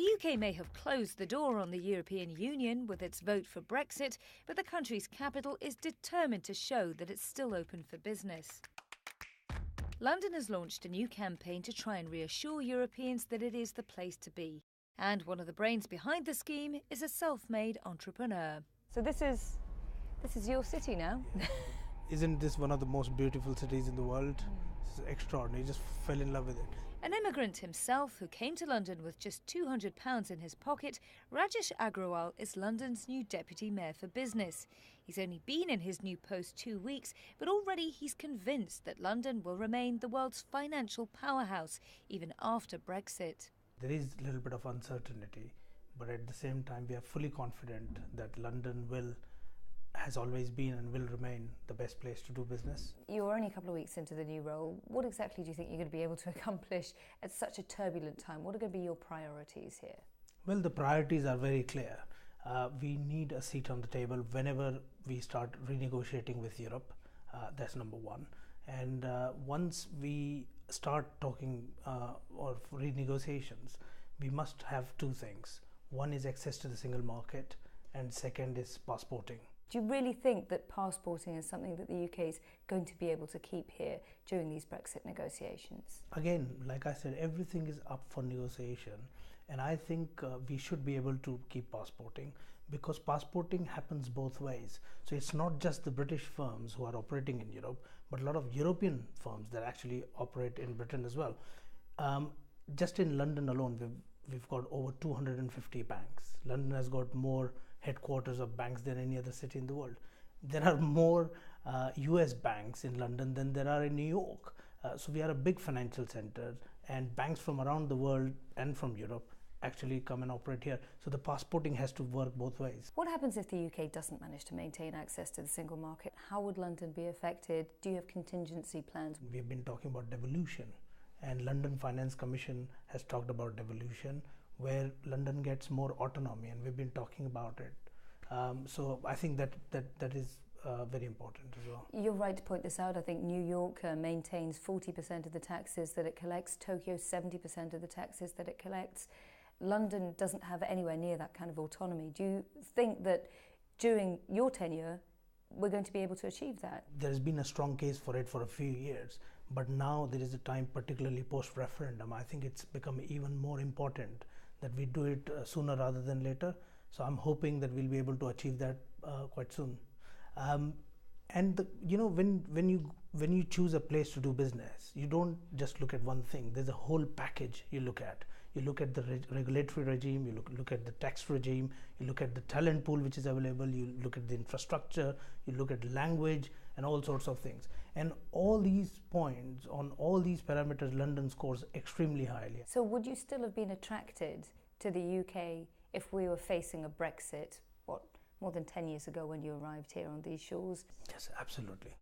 The UK may have closed the door on the European Union with its vote for Brexit, but the country's capital is determined to show that it's still open for business. London has launched a new campaign to try and reassure Europeans that it is the place to be. And one of the brains behind the scheme is a self-made entrepreneur. So this is your city now. Isn't this one of the most beautiful cities in the world? It's extraordinary. I just fell in love with it. An immigrant himself who came to London with just £200 in his pocket, Rajesh Agrawal is London's new Deputy Mayor for Business. He's only been in his new post 2 weeks, but already he's convinced that London will remain the world's financial powerhouse even after Brexit. There is a little bit of uncertainty, but at the same time we are fully confident that London has always been and will remain the best place to do business. You're only a couple of weeks into the new role. What exactly do you think you're going to be able to accomplish at such a turbulent time? What are going to be your priorities here? Well, the priorities are very clear. We need a seat on the table whenever we start renegotiating with Europe. That's number one. And once we start talking or renegotiations, we must have two things. One is access to the single market, and second is passporting. Do you really think that passporting is something that the UK is going to be able to keep here during these Brexit negotiations? Again, like I said, everything is up for negotiation, and I think we should be able to keep passporting, because passporting happens both ways. So it's not just the British firms who are operating in Europe, but a lot of European firms that actually operate in Britain as well. Just in London alone, we've got over 250 banks. London has got more headquarters of banks than any other city in the world. There are more US banks in London than there are in New York. So we are a big financial center, and banks from around the world and from Europe actually come and operate here. So the passporting has to work both ways. What happens if the UK doesn't manage to maintain access to the single market? How would London be affected? Do you have contingency plans? We've been talking about devolution, and London Finance Commission has talked about devolution, where London gets more autonomy, and we've been talking about it. So I think that is very important as well. You're right to point this out. I think New York maintains 40% of the taxes that it collects, Tokyo 70% of the taxes that it collects. London doesn't have anywhere near that kind of autonomy. Do you think that during your tenure we're going to be able to achieve that? There's been a strong case for it for a few years, but now there is a time, particularly post-referendum, I think it's become even more important that we do it sooner rather than later. So I'm hoping that we'll be able to achieve that quite soon. When you choose a place to do business, you don't just look at one thing. There's a whole package you look at. You look at the regulatory regime, you look at the tax regime, you look at the talent pool which is available, you look at the infrastructure, you look at language and all sorts of things. And all these points, on all these parameters, London scores extremely highly. So would you still have been attracted to the UK if we were facing a Brexit, more than 10 years ago when you arrived here on these shores? Yes, absolutely.